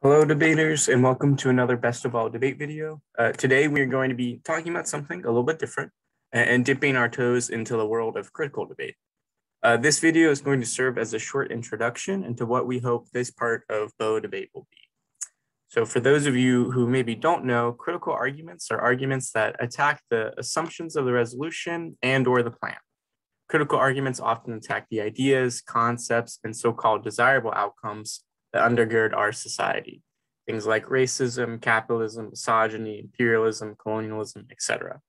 Hello, debaters, and welcome to another Best of All debate video. Today, we are going to be talking about something a little bit different and dipping our toes into the world of critical debate. This video is going to serve as a short introduction into what we hope this part of BO debate will be. So for those of you who maybe don't know, critical arguments are arguments that attack the assumptions of the resolution and or the plan. Critical arguments often attack the ideas, concepts, and so-called desirable outcomes that undergird our society. Things like racism, capitalism, misogyny, imperialism, colonialism, etc.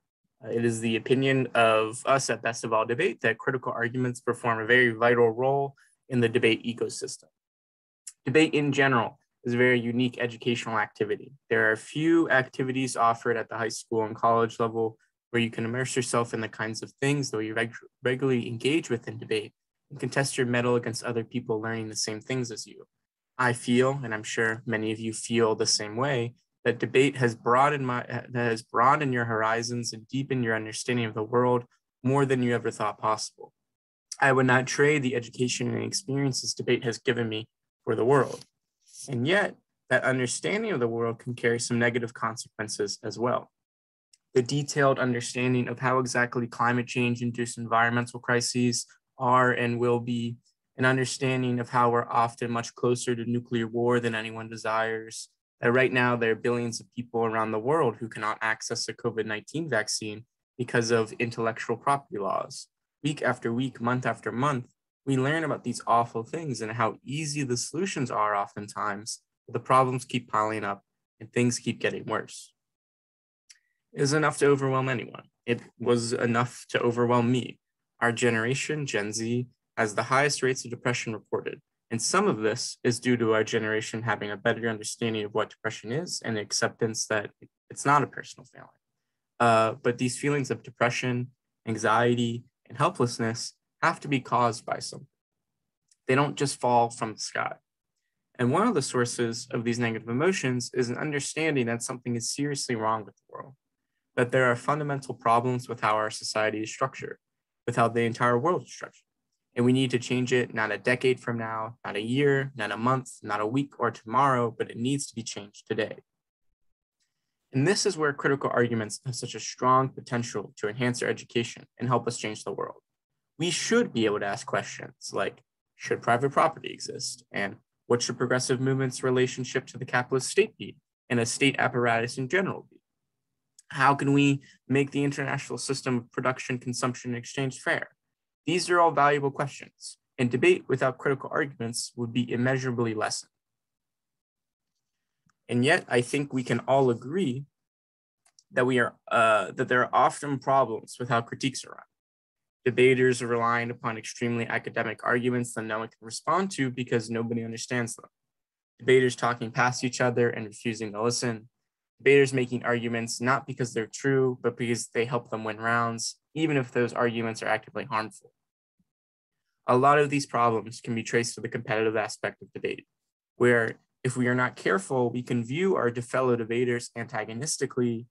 It is the opinion of us at Best of All Debate that critical arguments perform a very vital role in the debate ecosystem. Debate in general is a very unique educational activity. There are few activities offered at the high school and college level where you can immerse yourself in the kinds of things that you regularly engage with in debate and contest your mettle against other people learning the same things as you. I feel, and I'm sure many of you feel the same way, that debate has broadened your horizons and deepened your understanding of the world more than you ever thought possible. I would not trade the education and experiences debate has given me for the world. And yet, that understanding of the world can carry some negative consequences as well. The detailed understanding of how exactly climate change-induced environmental crises are and will be, an understanding of how we're often much closer to nuclear war than anyone desires, that right now there are billions of people around the world who cannot access a COVID-19 vaccine because of intellectual property laws. Week after week, month after month, we learn about these awful things and how easy the solutions are oftentimes, but the problems keep piling up and things keep getting worse. It is enough to overwhelm anyone. It was enough to overwhelm me. Our generation, Gen Z, has the highest rates of depression reported. And some of this is due to our generation having a better understanding of what depression is and acceptance that it's not a personal failing. But these feelings of depression, anxiety, and helplessness have to be caused by something. They don't just fall from the sky. And one of the sources of these negative emotions is an understanding that something is seriously wrong with the world, that there are fundamental problems with how our society is structured, with how the entire world is structured. And we need to change it not a decade from now, not a year, not a month, not a week or tomorrow, but it needs to be changed today. And this is where critical arguments have such a strong potential to enhance our education and help us change the world. We should be able to ask questions like, should private property exist? And what should progressive movements' relationship to the capitalist state be? And a state apparatus in general be? How can we make the international system of production, consumption, and exchange fair? These are all valuable questions, and debate without critical arguments would be immeasurably lessened. And yet, I think we can all agree that that there are often problems with how critiques are run. Debaters are relying upon extremely academic arguments that no one can respond to because nobody understands them. Debaters talking past each other and refusing to listen. Debaters making arguments not because they're true, but because they help them win rounds, even if those arguments are actively harmful. A lot of these problems can be traced to the competitive aspect of debate, where if we are not careful, we can view our fellow debaters antagonistically.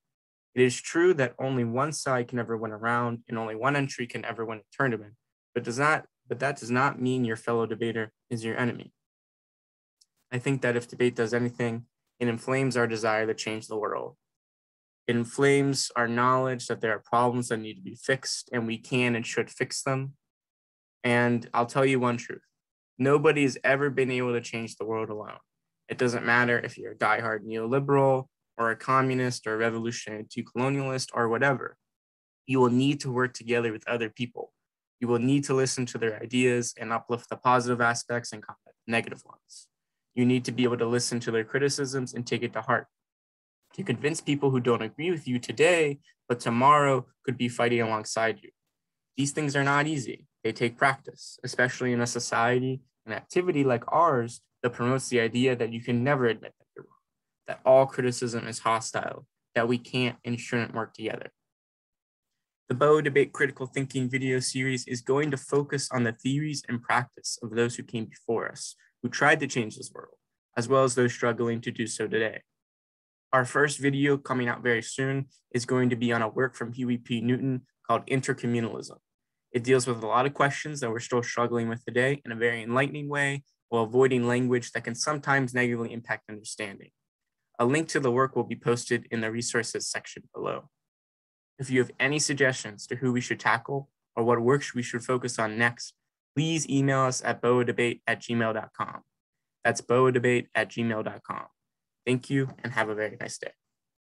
It is true that only one side can ever win a round and only one entry can ever win a tournament, but that does not mean your fellow debater is your enemy. I think that if debate does anything, it inflames our desire to change the world. It inflames our knowledge that there are problems that need to be fixed and we can and should fix them. And I'll tell you one truth. Nobody has ever been able to change the world alone. It doesn't matter if you're a diehard neoliberal or a communist or a revolutionary decolonialist or whatever. You will need to work together with other people. You will need to listen to their ideas and uplift the positive aspects and combat the negative ones. You need to be able to listen to their criticisms and take it to heart. To convince people who don't agree with you today, but tomorrow could be fighting alongside you. These things are not easy. They take practice, especially in a society and activity like ours that promotes the idea that you can never admit that you're wrong, that all criticism is hostile, that we can't and shouldn't work together. The BO Debate Critical Thinking video series is going to focus on the theories and practice of those who came before us, who tried to change this world, as well as those struggling to do so today. Our first video coming out very soon is going to be on a work from Huey P called Intercommunalism. It deals with a lot of questions that we're still struggling with today in a very enlightening way while avoiding language that can sometimes negatively impact understanding. A link to the work will be posted in the resources section below. If you have any suggestions to who we should tackle or what works we should focus on next, please email us at boadebate@gmail.com. That's boadebate@gmail.com. Thank you and have a very nice day.